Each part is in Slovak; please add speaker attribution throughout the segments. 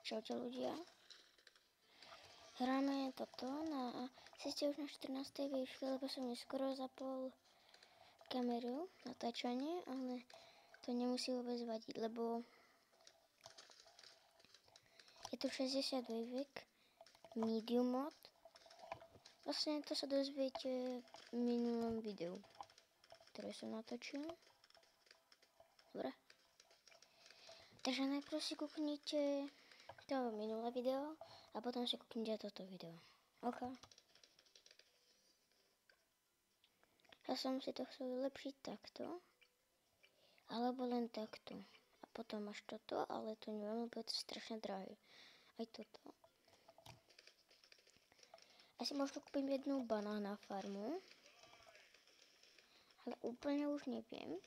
Speaker 1: Čaute ľudia. Hráme toto na... Sice už na 14. výške, lebo som neskoro zapol kameru natáčanie, ale to nemusí vôbec vadiť, lebo je to 60 vývek, medium mod. Vlastne to sa dozviete v minulom videu, ktoré som natočil. Dobre. Takže najprv si kúknite to minulé video a potom si kúknite toto video. OK. Ja som si to chcel vylepšiť takto, alebo len takto. A potom až toto, ale to neviem, lebo je to strašne drahé. Aj toto. Asi možno kúpim jednu banána farmu, ale úplne už neviem.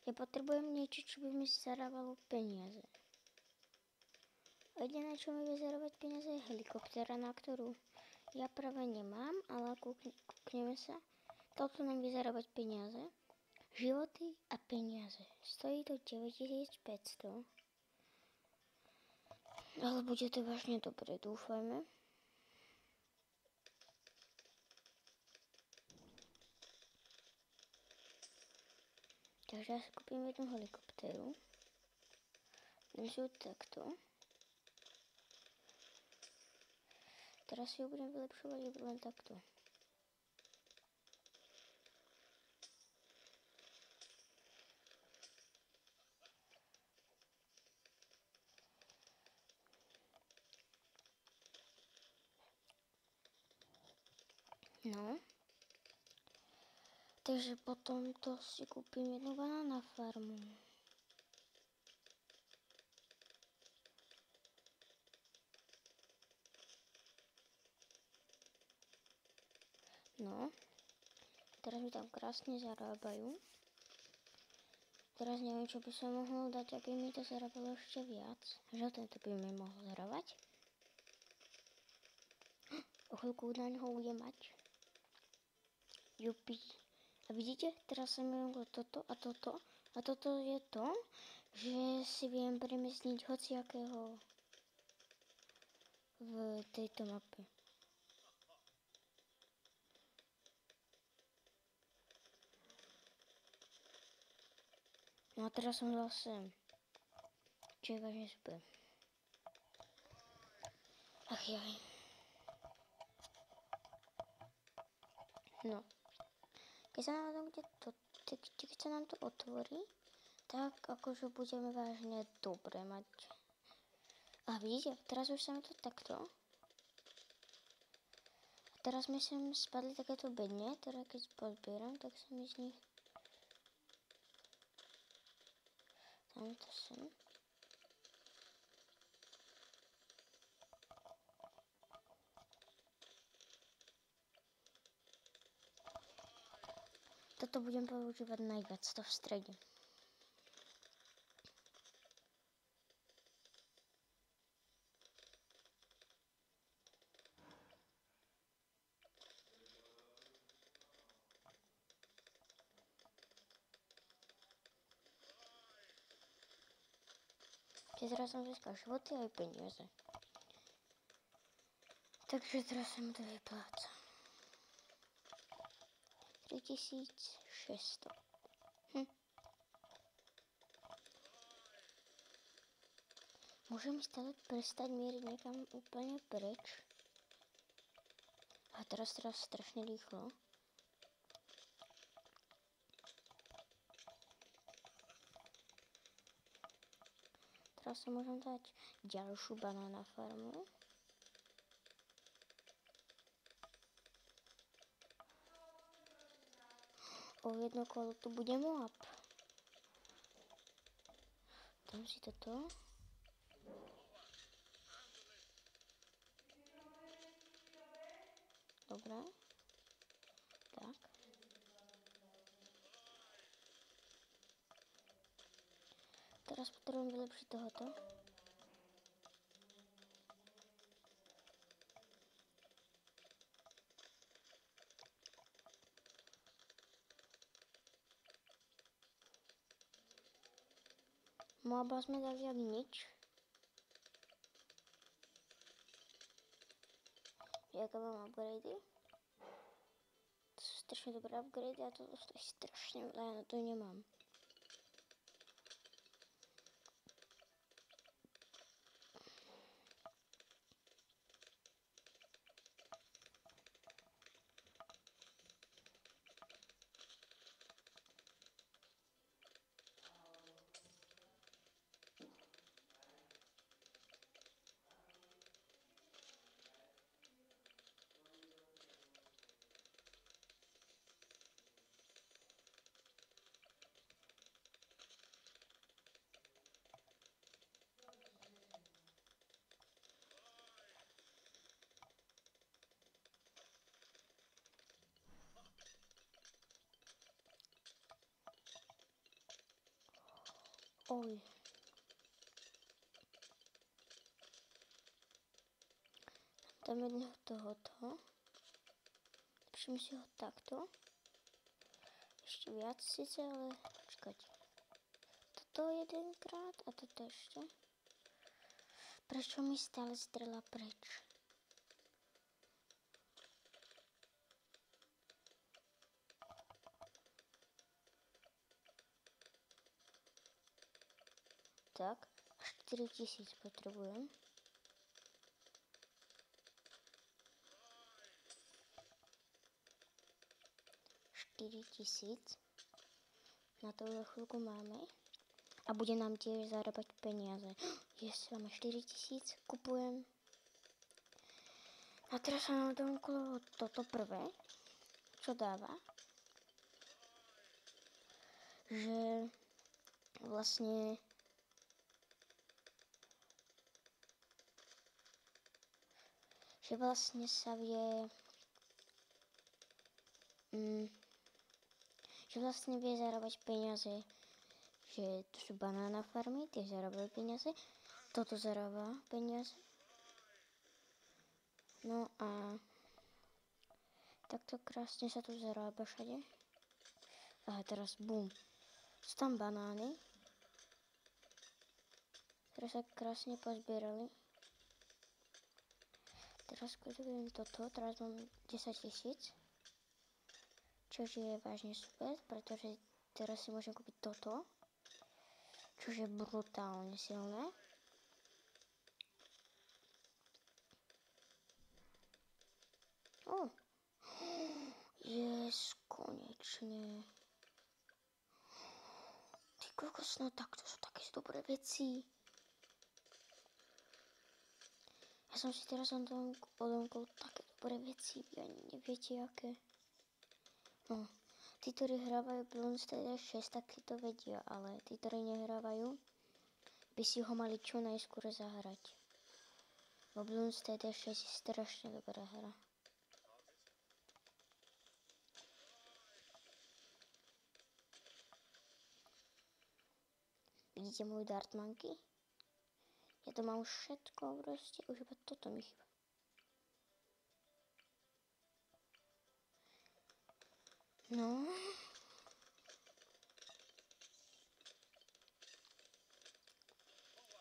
Speaker 1: Ja potrebujem niečo, čo by mi zarábalo peniaze. A jediné, čo mi vie zarábať peniaze, je helikoptéra, na ktorú ja práve nemám, ale kúkneme sa. Toto nám vie zarábať peniaze. Životy a peniaze. Stojí to 9500. Ale bude to vážne dobre, dúfajme. Takže ja si kúpim jednu helikoptéru. Dám si ju takto. Teraz si ju budem vylepšovať len takto. No. Takže potom to si kúpim jednu banána farmu. No. Teraz mi tam krásne zarábajú. Teraz neviem, čo by som mohol dať, aby mi to zarábalo ešte viac. Že tento by mi mohol zarábať. O chvíľku na ňoho budem mať. Jupi. A vidíte, teraz sa mi mohlo toto a toto. A toto je to, že si viem premiesniť hociakého v tejto mape. No a teraz som dal sem. Čo je vážne super. Ach jaj. No. Keď sa nám to otvorí, tak akože budeme vážne dobre mať. A vidíte, teraz už sa mi to takto. A teraz mi sem spadli takéto bedne, teda keď pozbieram, tak sa mi z nich dám to sem. Toto budem používať najviac, to v strede. Teraz som získal životy aj peniaze. Takže teraz sa mi to vypláca. 3600. Môžem stále prestať mieriť niekam úplne preč. A teraz strašne rýchlo. Teraz sa môžem dať ďalšiu banána farmu. O jedno kolo tu bude moab. Dám si toto. Dobre. Tak. Teraz potrebujem vylepšiť tohoto. Moba sme dali jak nič. Jaké mám upgradey? To sú strašne dobré upgrady a to stojí strašne veľa, ja na to nemám. Oj. Tam jedného tohoto. Napíšeme si ho takto. Ešte viac síce, ale počkať. Toto jedenkrát a toto ešte. Prečo mi stále strela preč? Tak, 4000 potrebujem. Na to za chvíľku máme. A bude nám tiež zarábať peniaze. Yes, máme 4000, kupujem. A teraz sa nám domklo toto prvé, čo dáva. Že vlastne sa vie že vlastne vie zarábať peniaze, že to sú banána farmy, tie zarábajú peniaze, toto zarába peniaze. No a takto krásne sa tu zarába všade. A teraz bum, sú tam banány, ktoré sa krásne pozbierali. Teraz kupujem toto, teraz mám 10 000. Čože je vážne super, pretože teraz si môžem kúpiť toto, čože je brutálne silné. Yes, konečne. Ty kokos, no tak to sú také dobré veci. Ja som si teraz odomkol také dobré veci, vy ani neviete aké. No, tí, ktorí hrávajú Bloons.td 6, tak to vedia, ale tí, ktorí nehrávajú, by si ho mali čo najskôr zahrať. Bo Bloons.td 6 je strašne dobrá hra. Vidíte môj Dart Monkey? Ja to mám všetko, proste, už iba toto mi chýba. No.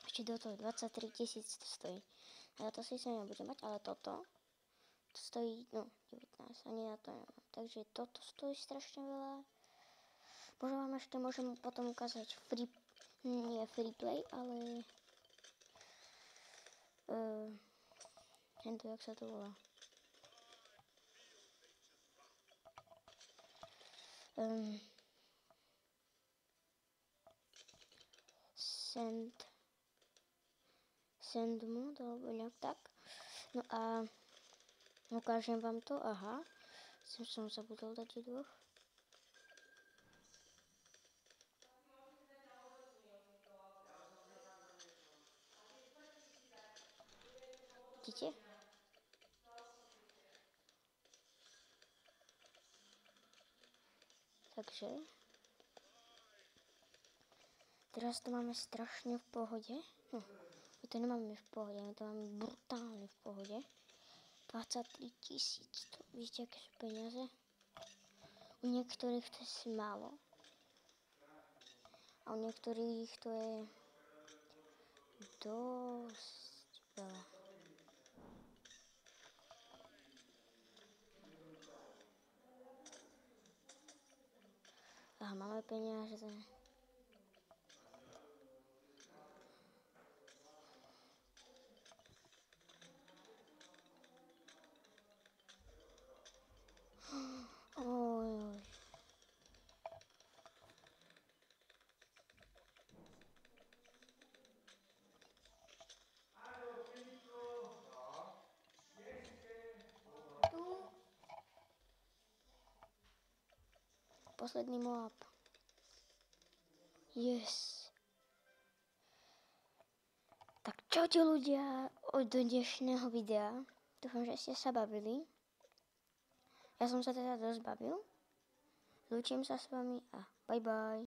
Speaker 1: Ešte do toho 23 000 to stojí. Ja to si nebudem mať, ale toto to stojí, no 19, ani na to nemám. Takže toto stojí strašne veľa. Možno vám ešte môžem potom ukázať nie free play, ale tento, jak sa to volá. Send mode, alebo nejak tak. No a ukážem vám to, aha. Som zabudol dať dvoch. Vidíte? Takže teraz to máme strašne v pohode. No, my to nemáme v pohode, my to máme brutálne v pohode. 23 000, to vidíte, aké sú peniaze. U niektorých to je málo. A u niektorých to je dosť veľa. Aha, máme peniaze. Oj. Posledný mob. Yes. Tak čaute ľudia od dnešného videa. Dúfam, že ste sa bavili. Ja som sa teda dosť bavil. Lúčim sa s vami a bye bye.